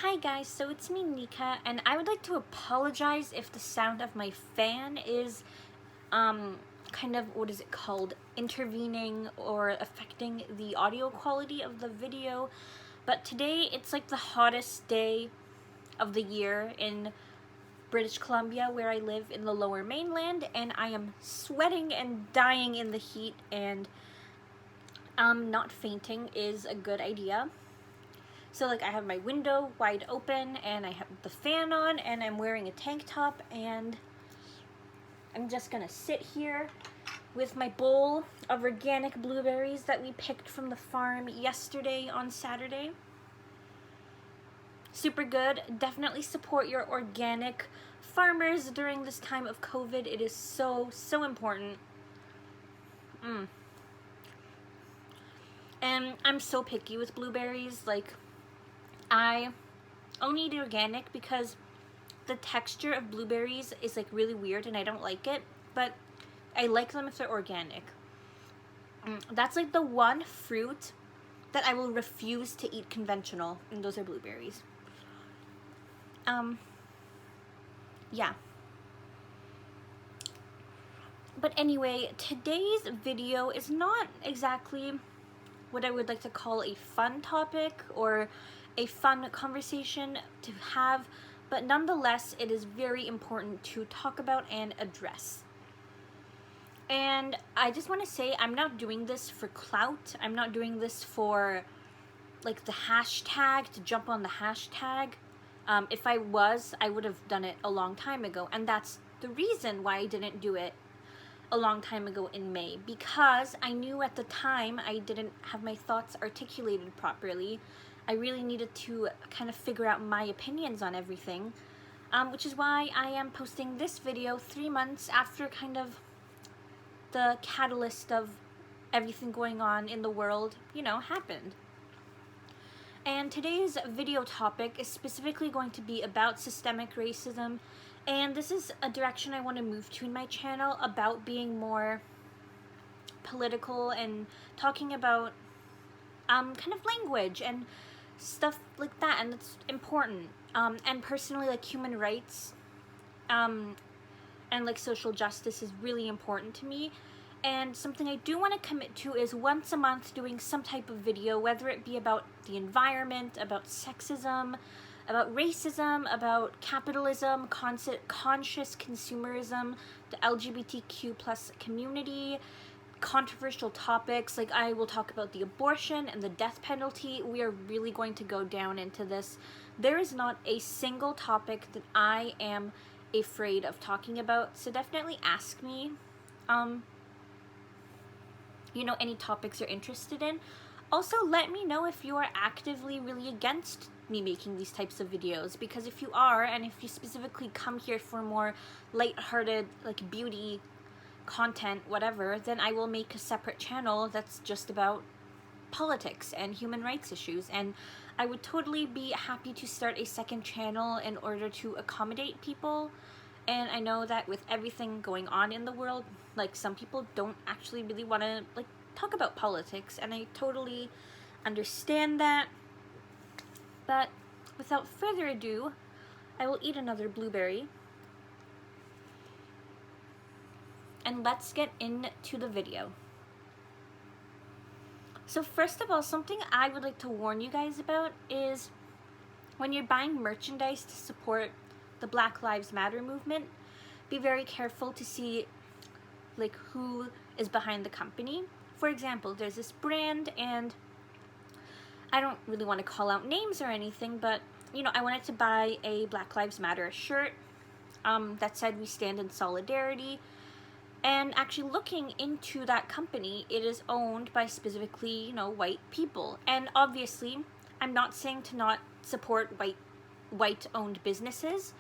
Hi guys, so it's me Nika, and I would like to apologize if the sound of my fan is kind of, what is it called, intervening or affecting the audio quality of the video. But today it's like the hottest day of the year in British Columbia, where I live in the lower mainland, and I am sweating and dying in the heat, and not fainting is a good idea. So like I have my window wide open and I have the fan on and I'm wearing a tank top, and I'm just gonna sit here with my bowl of organic blueberries that we picked from the farm yesterday on Saturday. Super good. Definitely support your organic farmers during this time of COVID. It is so important. And I'm so picky with blueberries. Like, I only eat organic because the texture of blueberries is like really weird and I don't like it, but I like them if they're organic. That's like the one fruit that I will refuse to eat conventional, and those are blueberries. Yeah. But anyway, today's video is not exactly what I would like to call a fun topic or a fun conversation to have, but nonetheless, it is very important to talk about and address. And I just want to say, I'm not doing this for clout. I'm not doing this for like the hashtag, to jump on the hashtag. If I was, I would have done it a long time ago. And that's the reason why I didn't do it a long time ago in May, because I knew at the time I didn't have my thoughts articulated properly. I really needed to kind of figure out my opinions on everything, which is why I am posting this video 3 months after kind of the catalyst of everything going on in the world, happened. And today's video topic is specifically going to be about systemic racism, and this is a direction I want to move to in my channel, about being more political and talking about kind of language and stuff like that, and it's important. And personally, like human rights and like social justice is really important to me. And something I do want to commit to is once a month doing some type of video, whether it be about the environment, about sexism, about racism, about capitalism, conscious consumerism, the LGBTQ plus community, controversial topics. Like, I will talk about the abortion and the death penalty. We are really going to go down into this. There is not a single topic that I am afraid of talking about, so definitely ask me any topics you're interested in. Also, let me know if you are actively really against me making these types of videos, because if you are, and if you specifically come here for more lighthearted, like beauty content, whatever, then I will make a separate channel that's just about politics and human rights issues. And I would totally be happy to start a second channel in order to accommodate people. And I know that with everything going on in the world, like, some people don't actually really want to like talk about politics, and I totally understand that. But without further ado, I will eat another blueberry, and let's get into the video. So first of all, something I would like to warn you guys about is when you're buying merchandise to support the Black Lives Matter movement, be very careful to see like who is behind the company. For example, there's this brand, and I don't really want to call out names or anything, but I wanted to buy a Black Lives Matter shirt that said "We stand in solidarity." And actually looking into that company, it is owned by specifically, white people. And obviously, I'm not saying to not support white-owned businesses.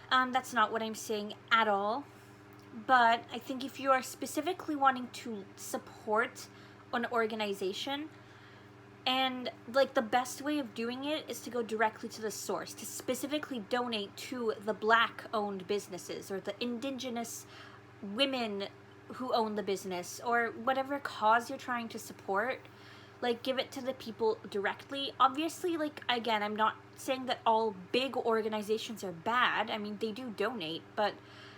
That's not what I'm saying at all. But I think if you are specifically wanting to support an organization, and like the best way of doing it is to go directly to the source, to specifically donate to the Black-owned businesses or the indigenous women who own the business, or whatever cause you're trying to support. like give it to the people directly. Obviously, like again, I'm not saying that all big organizations are bad. I mean, they do donate, but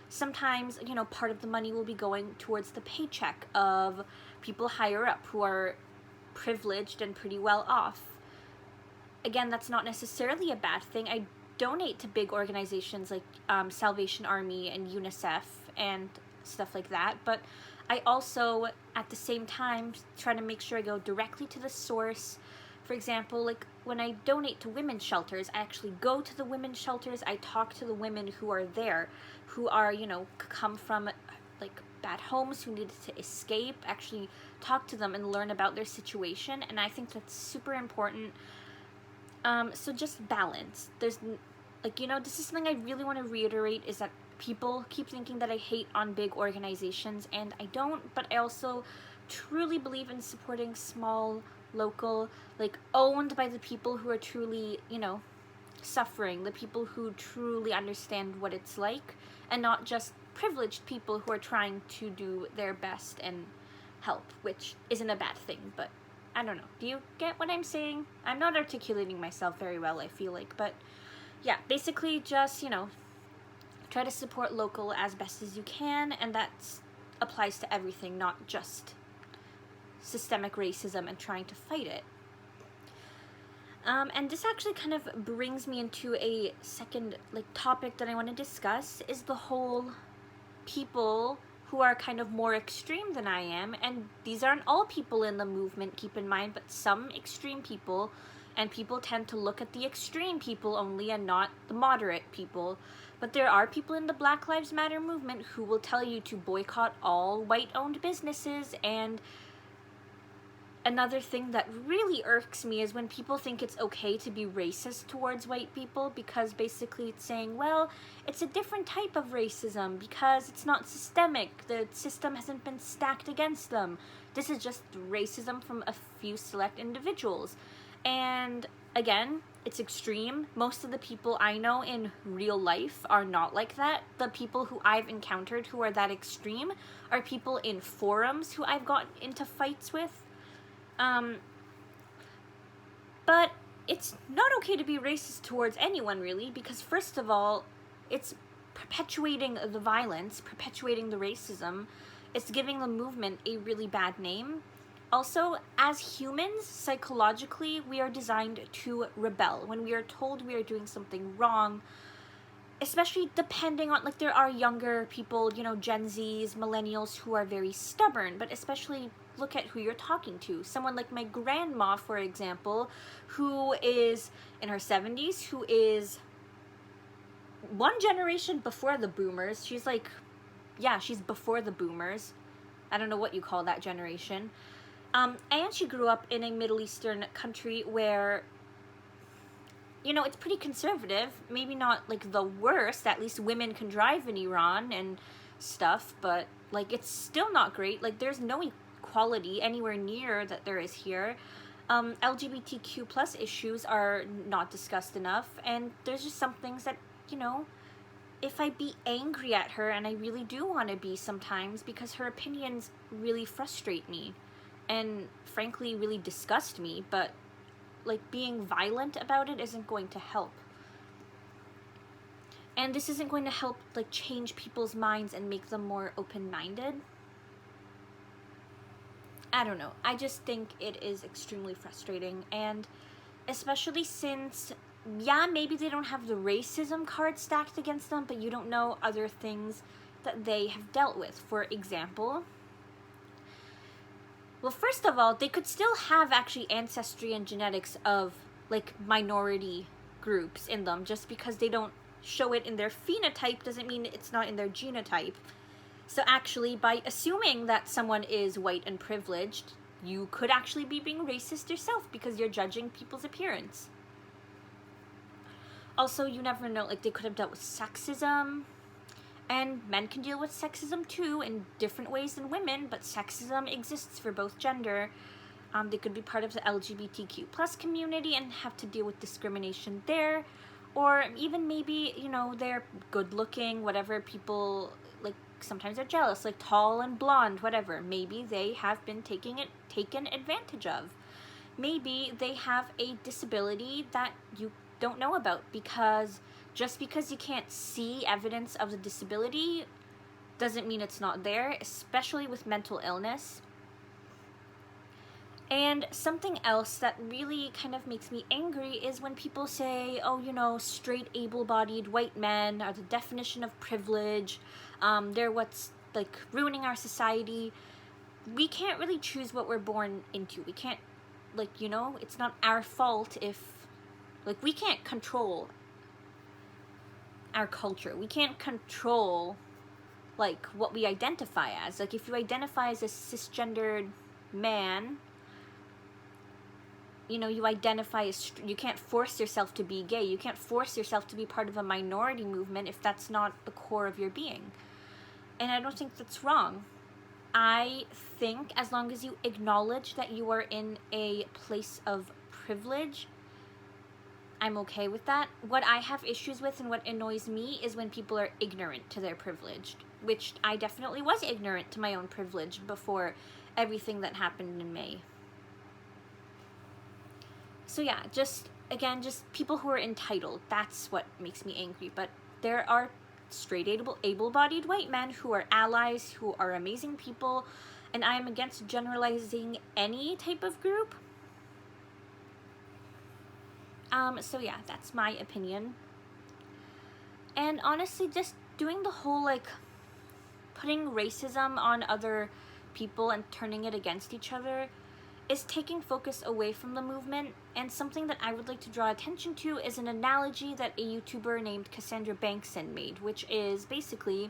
sometimes, you know, part of the money will be going towards the paycheck of people higher up who are privileged and pretty well off. Again, that's not necessarily a bad thing. I donate to big organizations like Salvation Army and UNICEF and stuff like that, but I also, at the same time, try to make sure I go directly to the source. For example, like when I donate to women's shelters, I actually go to the women's shelters. I talk to the women who are there, who are, you know, come from like bad homes, who needed to escape, actually talk to them and learn about their situation. And I think that's super important. So just balance. There's, like, you know, this is something I really want to reiterate, is that people keep thinking that I hate on big organizations, and I don't, but I also truly believe in supporting small, local, like, owned by the people who are truly, you know, suffering, the people who truly understand what it's like, and not just privileged people who are trying to do their best and help, which isn't a bad thing, but I don't know. Do you get what I'm saying? I'm not articulating myself very well, I feel like, but yeah, basically just, you know, try to support local as best as you can, and that applies to everything, not just systemic racism and trying to fight it. And this actually kind of brings me into a second, like, topic that I want to discuss, is the whole people who are kind of more extreme than I am, and these aren't all people in the movement, keep in mind, but some extreme people, and people tend to look at the extreme people only and not the moderate people. But there are people in the Black Lives Matter movement who will tell you to boycott all white-owned businesses. And another thing that really irks me is when people think it's okay to be racist towards white people, because basically it's saying, well, it's a different type of racism because it's not systemic. The system hasn't been stacked against them. This is just racism from a few select individuals. And again, it's extreme. Most of the people I know in real life are not like that. The people who I've encountered who are that extreme are people in forums who I've gotten into fights with. But it's not okay to be racist towards anyone, really, because first of all, it's perpetuating the violence, perpetuating the racism. It's giving the movement a really bad name. Also, as humans, psychologically, we are designed to rebel. When we are told we are doing something wrong, especially depending on, like, there are younger people, you know, Gen Zs, millennials, who are very stubborn, but especially look at who you're talking to. Someone like my grandma, for example, who is in her 70s, who is one generation before the boomers. She's like, yeah, she's before the boomers. I don't know what you call that generation. And she grew up in a Middle Eastern country where, you know, it's pretty conservative. Maybe not, like, the worst. At least women can drive in Iran and stuff, but, like, it's still not great. Like, there's no equality anywhere near that there is here. LGBTQ plus issues are not discussed enough, and there's just some things that, you know, if I be angry at her, and I really do want to be sometimes, because her opinions really frustrate me and frankly really disgust me, but, like, being violent about it isn't going to help. And this isn't going to help, like, change people's minds and make them more open-minded. I don't know. I just think it is extremely frustrating, and especially since, yeah, maybe they don't have the racism card stacked against them, but you don't know other things that they have dealt with. For example, well, first of all, they could still have actually ancestry and genetics of, like, minority groups in them. Just because they don't show it in their phenotype doesn't mean it's not in their genotype. So actually, by assuming that someone is white and privileged, you could actually be being racist yourself because you're judging people's appearance. Also, you never know, like, they could have dealt with sexism. And men can deal with sexism too in different ways than women, but sexism exists for both gender. They could be part of the LGBTQ plus community and have to deal with discrimination there. Or even maybe, you know, they're good looking, whatever, people, like, sometimes they're jealous, like tall and blonde, whatever. Maybe they have been taken advantage of. maybe they have a disability that you don't know about, because just because you can't see evidence of the disability doesn't mean it's not there, especially with mental illness. And something else that really kind of makes me angry is when people say, oh, you know, straight, able-bodied white men are the definition of privilege. They're what's, like, ruining our society. We can't really choose what we're born into. We can't, like, you know, it's not our fault if, like, we can't control our culture. We can't control, like, what we identify as. Like, if you identify as a cisgendered man, you know, you identify as, you can't force yourself to be gay. You can't force yourself to be part of a minority movement if that's not the core of your being. And I don't think that's wrong. I think as long as you acknowledge that you are in a place of privilege, I'm okay with that. What I have issues with and what annoys me is when people are ignorant to their privilege, which I definitely was ignorant to my own privilege before everything that happened in May. So yeah, just, again, just people who are entitled, that's what makes me angry. But there are straight, able-bodied white men who are allies, who are amazing people, and I am against generalizing any type of group. So yeah, that's my opinion. And honestly, just doing the whole, like, putting racism on other people and turning it against each other is taking focus away from the movement. And something that I would like to draw attention to is an analogy that a YouTuber named Cassandra Bankson made, which is basically,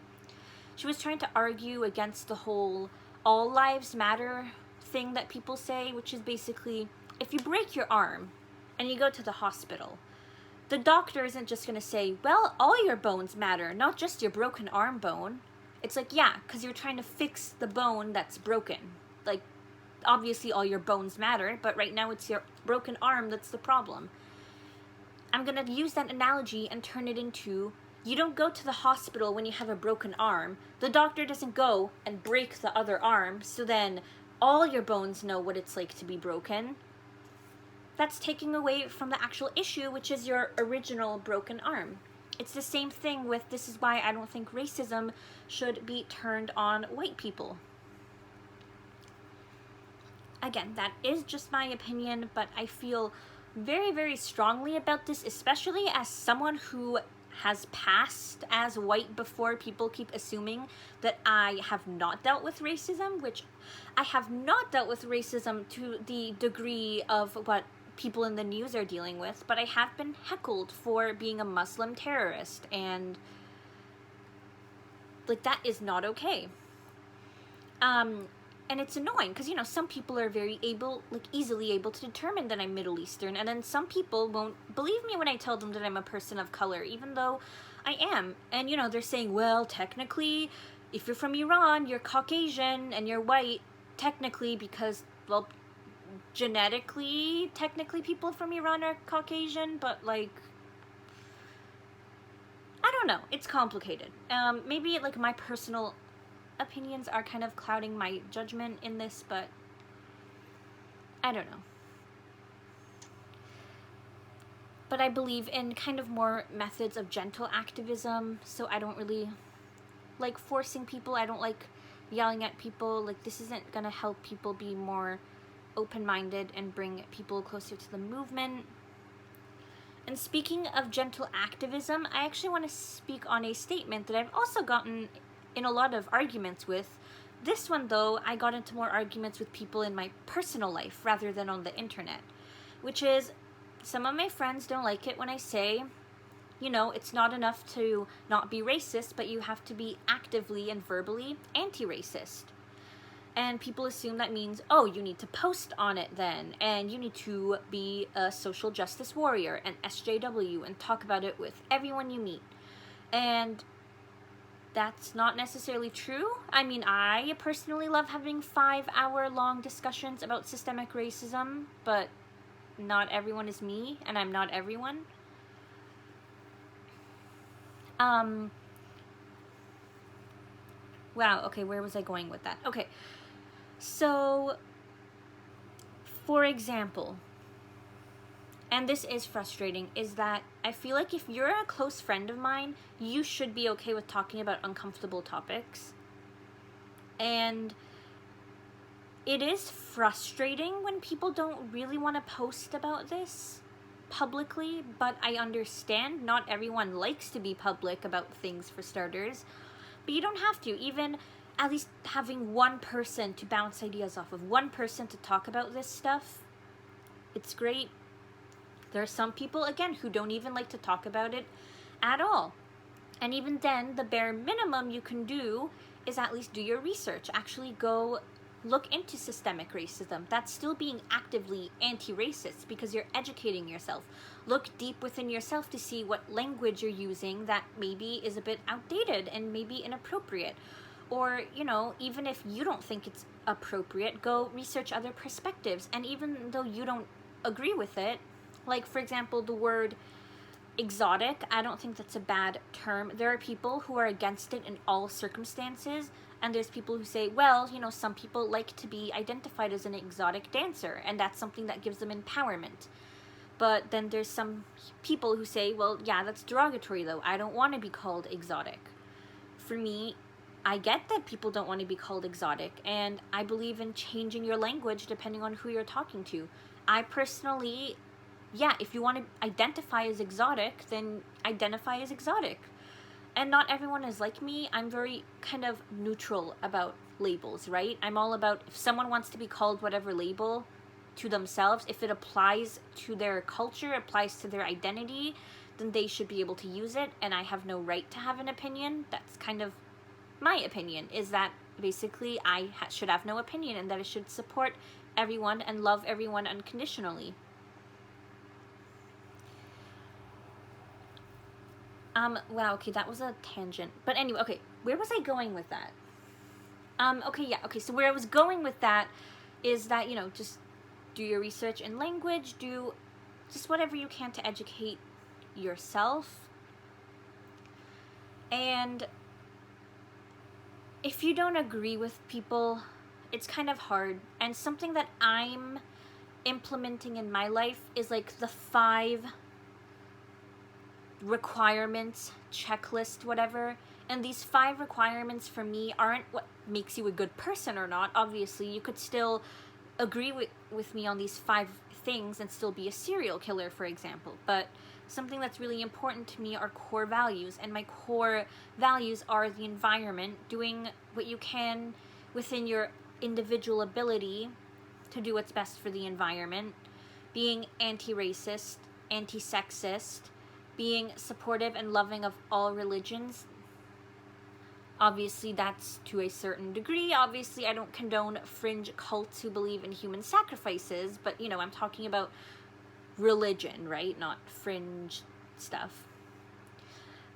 she was trying to argue against the whole all lives matter thing that people say, which is basically, if you break your arm and you go to the hospital, the doctor isn't just going to say, well, all your bones matter, not just your broken arm bone. It's like, yeah, because you're trying to fix the bone that's broken. Like, obviously all your bones matter, but right now it's your broken arm that's the problem. I'm going to use that analogy and turn it into, you don't go to the hospital when you have a broken arm. The doctor doesn't go and break the other arm, so then all your bones know what it's like to be broken. That's taking away from the actual issue, which is your original broken arm. It's the same thing with, this is why I don't think racism should be turned on white people. Again, that is just my opinion, but I feel very, very strongly about this, especially as someone who has passed as white before. People keep assuming that I have not dealt with racism, which I have not dealt with racism to the degree of what people in the news are dealing with, but I have been heckled for being a Muslim terrorist, and like, that is not okay. And it's annoying because, you know, some people are very easily able to determine that I'm Middle Eastern, and then some people won't believe me when I tell them that I'm a person of color, even though I am. And, you know, they're saying, well, technically, if you're from Iran, you're Caucasian and you're white, technically, because, well, genetically, technically people from Iran are Caucasian, but, like, I don't know. It's complicated. Maybe, like, my personal opinions are kind of clouding my judgment in this, but I don't know. But I believe in kind of more methods of gentle activism, so I don't really like forcing people. I don't like yelling at people. Like, this isn't gonna help people be more open-minded and bring people closer to the movement. And speaking of gentle activism, I actually want to speak on a statement that I've also gotten in a lot of arguments with. This one, though, I got into more arguments with people in my personal life rather than on the internet, which is, some of my friends don't like it when I say, you know, it's not enough to not be racist, but you have to be actively and verbally anti-racist. And people assume that means, oh, you need to post on it then, and you need to be a social justice warrior, and SJW, and talk about it with everyone you meet. And that's not necessarily true. I mean, I personally love having 5-hour-long discussions about systemic racism, but not everyone is me, and I'm not everyone. Wow, okay, where was I going with that? Okay, so For example, and this is frustrating, is that I feel like if you're a close friend of mine, you should be okay with talking about uncomfortable topics. And it is frustrating when people don't really want to post about this publicly, but I understand not everyone likes to be public about things, for starters. But you don't have to. Even at least having one person to bounce ideas off of, one person to talk about this stuff, it's great. There are some people, again, who don't even like to talk about it at all. And even then, the bare minimum you can do is at least do your research. Actually go look into systemic racism. That's still being actively anti-racist because you're educating yourself. Look deep within yourself to see what language you're using that maybe is a bit outdated and maybe inappropriate. Or, you know, even if you don't think it's appropriate, go research other perspectives. And even though you don't agree with it, like, for example, the word exotic, I don't think that's a bad term. There are people who are against it in all circumstances, and there's people who say, well, you know, some people like to be identified as an exotic dancer, and that's something that gives them empowerment. But then there's some people who say, well, yeah, that's derogatory though. I don't want to be called exotic. For me, I get that people don't want to be called exotic, and I believe in changing your language depending on who you're talking to. I personally, yeah, if you want to identify as exotic, then identify as exotic. And not everyone is like me. I'm very kind of neutral about labels, right? I'm all about if someone wants to be called whatever label to themselves, if it applies to their culture, applies to their identity, then they should be able to use it, and I have no right to have an opinion. That's kind of my opinion, is that basically I should have no opinion and that I should support everyone and love everyone unconditionally. Wow, okay, that was a tangent. But anyway, okay, where was I going with that? Okay, so where I was going with that is that, you know, just do your research in language, do just whatever you can to educate yourself. And if you don't agree with people, it's kind of hard. And something that I'm implementing in my life is like the 5 requirements, checklist, whatever. And these 5 requirements for me aren't what makes you a good person or not. Obviously, you could still agree with me on these 5 things and still be a serial killer, for example. But something that's really important to me are core values. And my core values are the environment, doing what you can within your individual ability to do what's best for the environment, being anti-racist, anti-sexist, being supportive and loving of all religions. Obviously, that's to a certain degree. Obviously, I don't condone fringe cults who believe in human sacrifices, but, you know, I'm talking about religion, right? Not fringe stuff.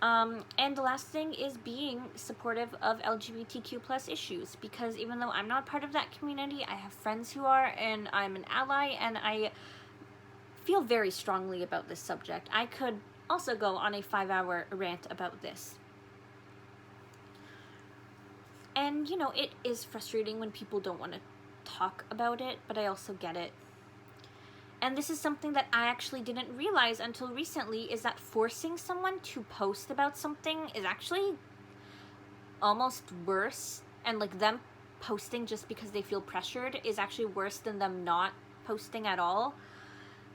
And the last thing is being supportive of LGBTQ plus issues, because even though I'm not part of that community, I have friends who are, and I'm an ally, and I feel very strongly about this subject. I could also go on a 5-hour rant about this. And, you know, it is frustrating when people don't want to talk about it, but I also get it. And this is something that I actually didn't realize until recently, is that forcing someone to post about something is actually almost worse. And like them posting just because they feel pressured is actually worse than them not posting at all.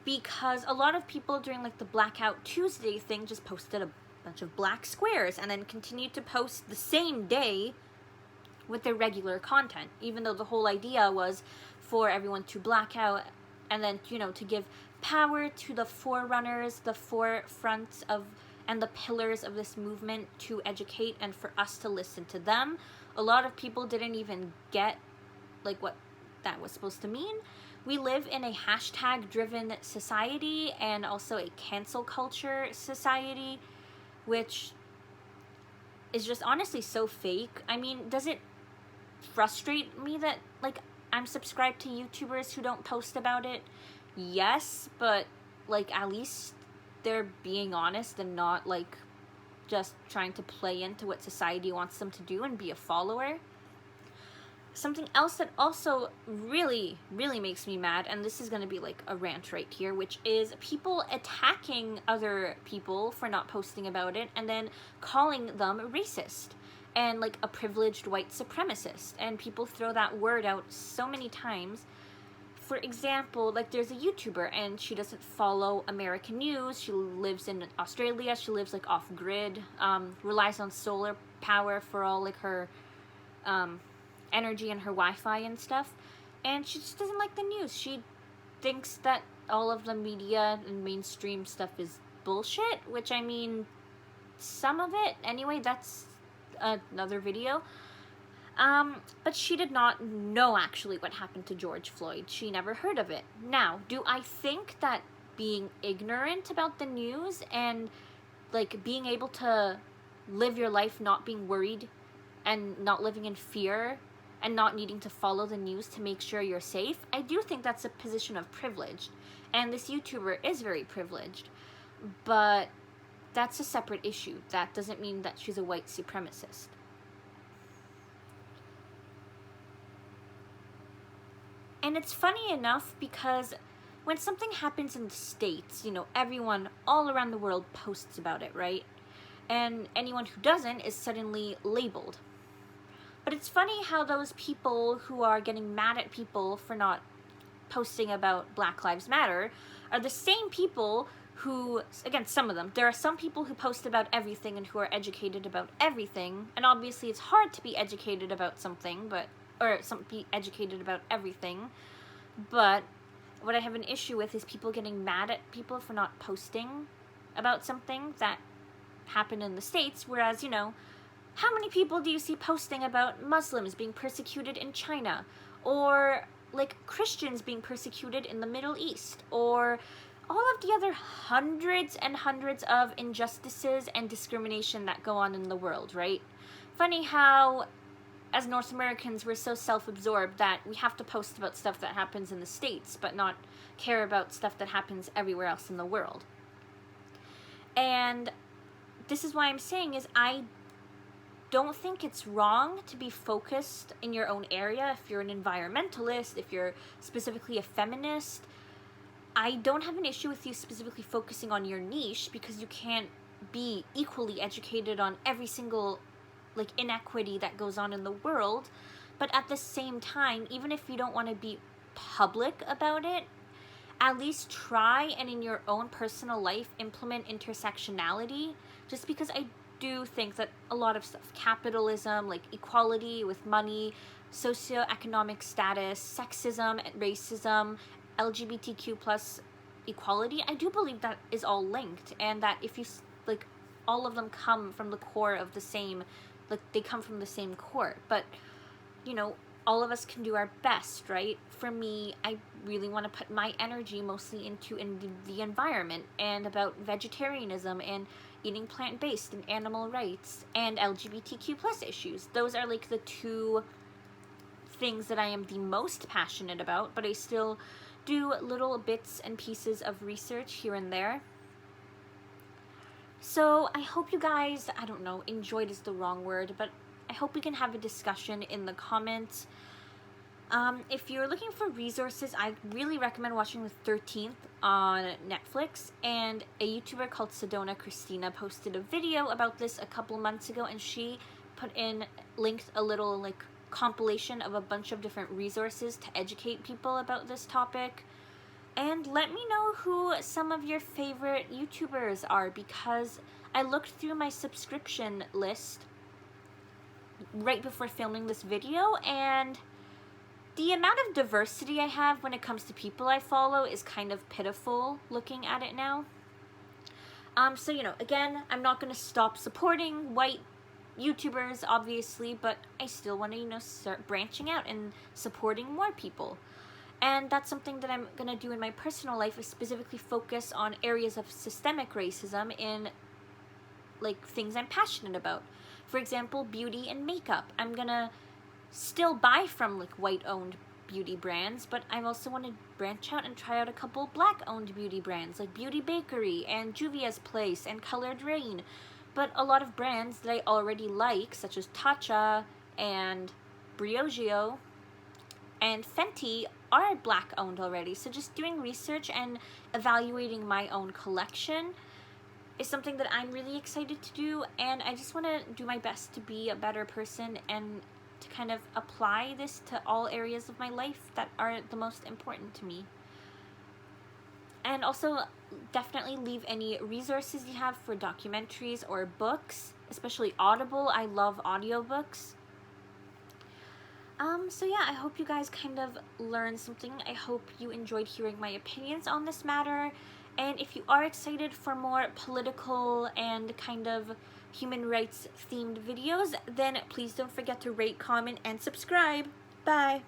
Because a lot of people during like the Blackout Tuesday thing just posted a bunch of black squares and then continued to post the same day with their regular content, even though the whole idea was for everyone to black out and then, you know, to give power to the forerunners, the forefronts of, and the pillars of this movement to educate and for us to listen to them. A lot of people didn't even get like what that was supposed to mean. We live in a hashtag-driven society and also a cancel culture society, which is just honestly so fake. I mean, does it frustrate me that, like, I'm subscribed to YouTubers who don't post about it? Yes, but, like, at least they're being honest and not, like, just trying to play into what society wants them to do and be a follower. something else that also really, really makes me mad, and this is going to be like a rant right here, which is people attacking other people for not posting about it and then calling them racist and like a privileged white supremacist. And people throw that word out so many times. For example, like there's a YouTuber and she doesn't follow American news. She lives in Australia. She lives like off grid, relies on solar power for all like her energy and her Wi-Fi and stuff. And she just doesn't like the news. She thinks that all of the media and mainstream stuff is bullshit, which I mean, some of it. Anyway, that's another video. But she did not know actually what happened to George Floyd. She never heard of it. Now, do I think that being ignorant about the news and like being able to live your life not being worried and not living in fear and not needing to follow the news to make sure you're safe, I do think that's a position of privilege. And this YouTuber is very privileged. But that's a separate issue. That doesn't mean that she's a white supremacist. And it's funny enough because when something happens in the States, you know, everyone all around the world posts about it, right? And anyone who doesn't is suddenly labeled. But it's funny how those people who are getting mad at people for not posting about Black Lives Matter are the same people who, again, some of them, there are some people who post about everything and who are educated about everything. And obviously it's hard to be educated about something, be educated about everything. But what I have an issue with is people getting mad at people for not posting about something that happened in the States, whereas, you know, how many people do you see posting about Muslims being persecuted in China, or like Christians being persecuted in the Middle East, or all of the other hundreds and hundreds of injustices and discrimination that go on in the world, right? Funny how as North Americans, we're so self-absorbed that we have to post about stuff that happens in the States, but not care about stuff that happens everywhere else in the world. And this is why I'm saying is I don't think it's wrong to be focused in your own area. If you're an environmentalist, if you're specifically a feminist, I don't have an issue with you specifically focusing on your niche, because you can't be equally educated on every single like inequity that goes on in the world. But at the same time, even if you don't want to be public about it, at least try and in your own personal life implement intersectionality, just because I do think that a lot of stuff, capitalism, like equality with money, socioeconomic status, sexism and racism, LGBTQ plus equality, I do believe that is all linked, and that if you like all of them come from the core of the same, like they come from the same core. But you know, all of us can do our best, right? For me, I really want to put my energy mostly into the environment and about vegetarianism and eating plant-based and animal rights and LGBTQ plus issues. Those are like the two things that I am the most passionate about, but I still do little bits and pieces of research here and there. So I hope you guys, I don't know, enjoyed is the wrong word, but I hope we can have a discussion in the comments. If you're looking for resources, I really recommend watching The 13th on Netflix. And a YouTuber called Sedona Christina posted a video about this a couple months ago, and she linked a little like compilation of a bunch of different resources to educate people about this topic. And let me know who some of your favorite YouTubers are, because I looked through my subscription list right before filming this video, and the amount of diversity I have when it comes to people I follow is kind of pitiful looking at it now. So, you know, again, I'm not going to stop supporting white YouTubers, obviously, but I still want to, you know, start branching out and supporting more people. And that's something that I'm going to do in my personal life, is specifically focus on areas of systemic racism in, like, things I'm passionate about. For example, beauty and makeup. I'm going to still buy from, like, white-owned beauty brands, but I also want to branch out and try out a couple black-owned beauty brands, like Beauty Bakery and Juvia's Place and Colored Rain. But a lot of brands that I already like, such as Tatcha and Briogeo and Fenty are Black owned already. So just doing research and evaluating my own collection is something that I'm really excited to do, and I just want to do my best to be a better person and to kind of apply this to all areas of my life that are the most important to me. And also definitely leave any resources you have for documentaries or books, especially Audible. I love audiobooks. So yeah, I hope you guys kind of learned something. I hope you enjoyed hearing my opinions on this matter. And if you are excited for more political and kind of human rights themed videos, then please don't forget to rate, comment, and subscribe. Bye!